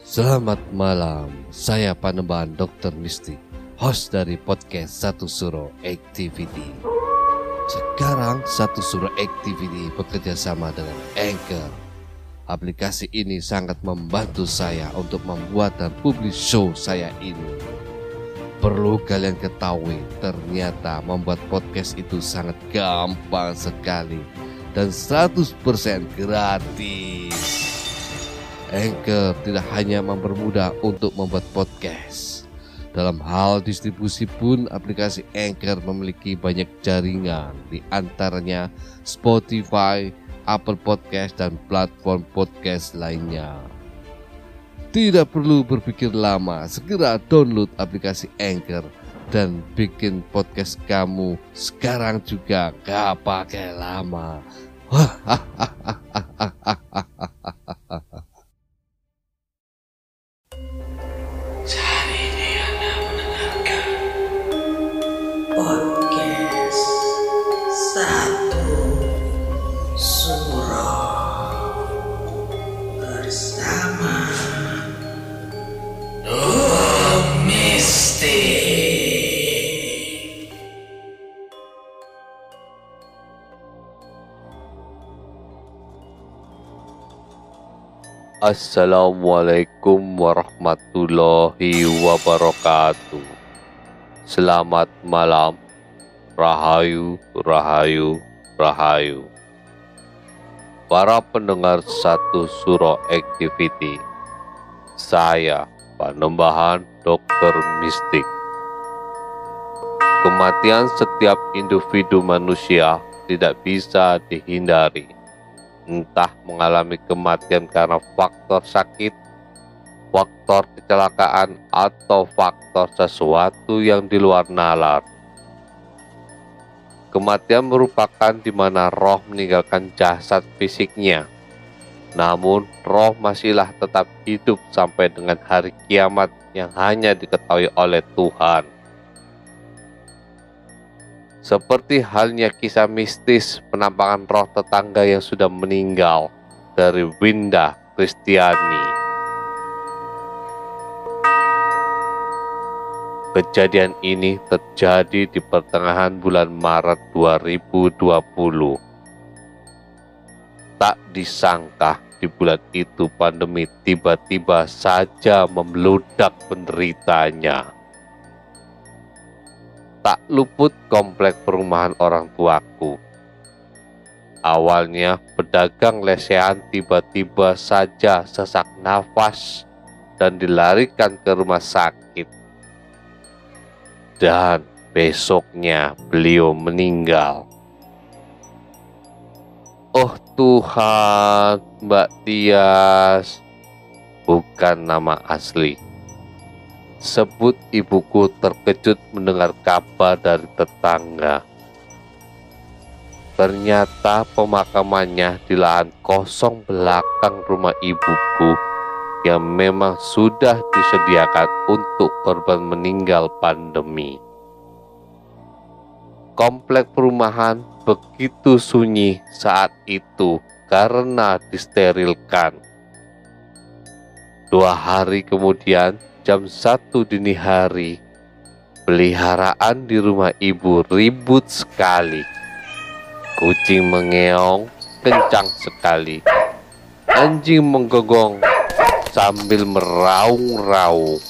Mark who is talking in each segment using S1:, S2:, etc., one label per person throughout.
S1: Selamat malam, saya Panembahan Dr. Mistik, host dari podcast Satu Suro Activity. Sekarang Satu Suro Activity bekerja sama dengan Anchor. Aplikasi ini sangat membantu saya untuk membuat dan publish show saya ini. Perlu kalian ketahui, ternyata membuat podcast itu sangat gampang sekali dan 100% gratis. Anchor tidak hanya mempermudah untuk membuat podcast. Dalam hal distribusi pun aplikasi Anchor memiliki banyak jaringan, di antaranya Spotify, Apple Podcast, dan platform podcast lainnya. Tidak perlu berpikir lama, segera download aplikasi Anchor dan bikin podcast kamu sekarang juga, gak pakai lama.
S2: Saat ini Anda mendengarkan podcast Satu Suro bersama Mistik.
S1: Assalamualaikum warahmatullahi wabarakatuh. Selamat malam. Rahayu, rahayu, rahayu. Para pendengar Satu Suro Activity, saya Panembahan Dr. Mistik. Kematian setiap individu manusia tidak bisa dihindari. Entah mengalami kematian karena faktor sakit, faktor kecelakaan, atau faktor sesuatu yang di luar nalar. Kematian merupakan di mana roh meninggalkan jasad fisiknya. Namun, roh masihlah tetap hidup sampai dengan hari kiamat yang hanya diketahui oleh Tuhan. Seperti halnya kisah mistis penampakan roh tetangga yang sudah meninggal dari Winda Kristiani. Kejadian ini terjadi di pertengahan bulan Maret 2020. Tak disangka di bulan itu pandemi tiba-tiba saja membeludak penderitanya. Tak luput komplek perumahan orang tuaku. Awalnya pedagang lesehan tiba-tiba saja sesak nafas dan dilarikan ke rumah sakit. Dan besoknya beliau meninggal. Oh Tuhan, Mbak Tias, bukan nama asli. Sebut ibuku terkejut mendengar kabar dari tetangga. Ternyata pemakamannya di lahan kosong belakang rumah ibuku yang memang sudah disediakan untuk korban meninggal pandemi. Komplek perumahan begitu sunyi saat itu karena disterilkan. 2 hari kemudian, jam 1 dini hari, peliharaan di rumah ibu ribut sekali. Kucing mengeong kencang sekali. Anjing menggonggong sambil meraung-raung.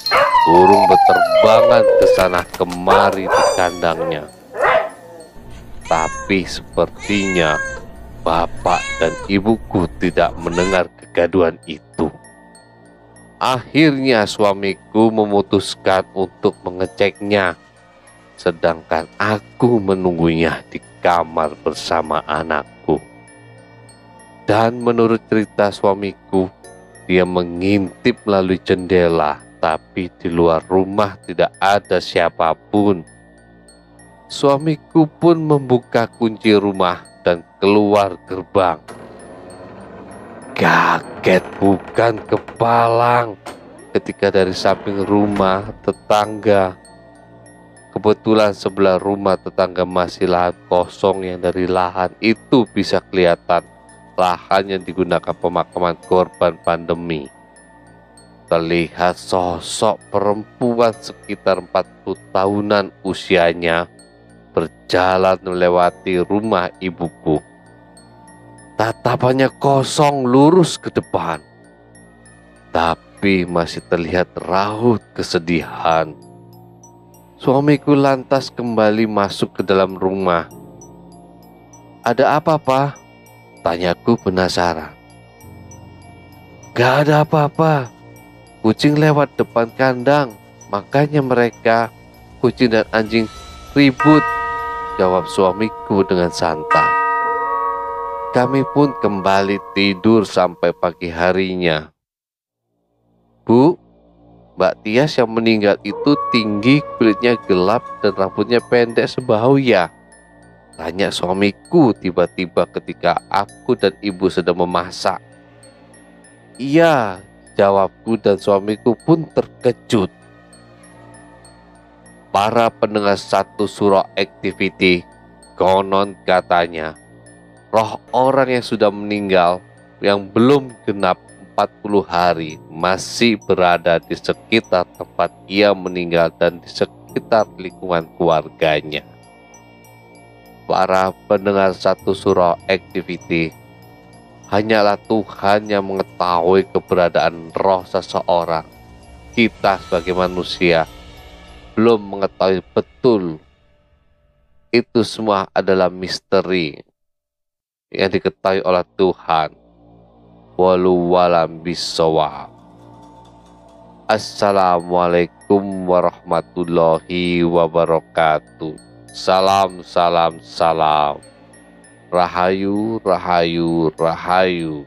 S1: Burung berterbangan ke sana kemari di kandangnya. Tapi sepertinya bapak dan ibuku tidak mendengar kegaduhan itu. Akhirnya suamiku memutuskan untuk mengeceknya, sedangkan aku menunggunya di kamar bersama anakku. Dan menurut cerita suamiku, dia mengintip melalui jendela, tapi di luar rumah tidak ada siapapun. Suamiku pun membuka kunci rumah dan keluar gerbang. Kaget bukan kepalang ketika dari samping rumah tetangga, kebetulan sebelah rumah tetangga masih lahan kosong yang dari lahan itu bisa kelihatan lahan yang digunakan pemakaman korban pandemi. terlihat sosok perempuan sekitar 40 tahunan usianya berjalan melewati rumah ibuku. Tatapannya kosong lurus ke depan, tapi masih terlihat raut kesedihan. Suamiku lantas kembali masuk ke dalam rumah. "Ada apa, Pak?" tanyaku penasaran. "Gak ada apa-apa. Kucing lewat depan kandang, makanya mereka, kucing dan anjing, ribut," jawab suamiku dengan santai. Kami pun kembali tidur sampai pagi harinya. "Bu, Mbak Tias yang meninggal itu tinggi, kulitnya gelap, dan rambutnya pendek sebahu ya?" tanya suamiku tiba-tiba ketika aku dan ibu sedang memasak. "Iya," jawabku, dan suamiku pun terkejut. Para pendengar satu surau activity, konon katanya roh orang yang sudah meninggal yang belum genap 40 hari masih berada di sekitar tempat ia meninggal dan di sekitar lingkungan keluarganya. Para pendengar satu surau activity, hanyalah Tuhan yang mengetahui keberadaan roh seseorang. Kita sebagai manusia belum mengetahui betul. Itu semua adalah misteri yang diketahui oleh Tuhan. Wallahu a'lam bishawab. Assalamualaikum warahmatullahi wabarakatuh. Salam, salam, salam. Rahayu, rahayu, rahayu.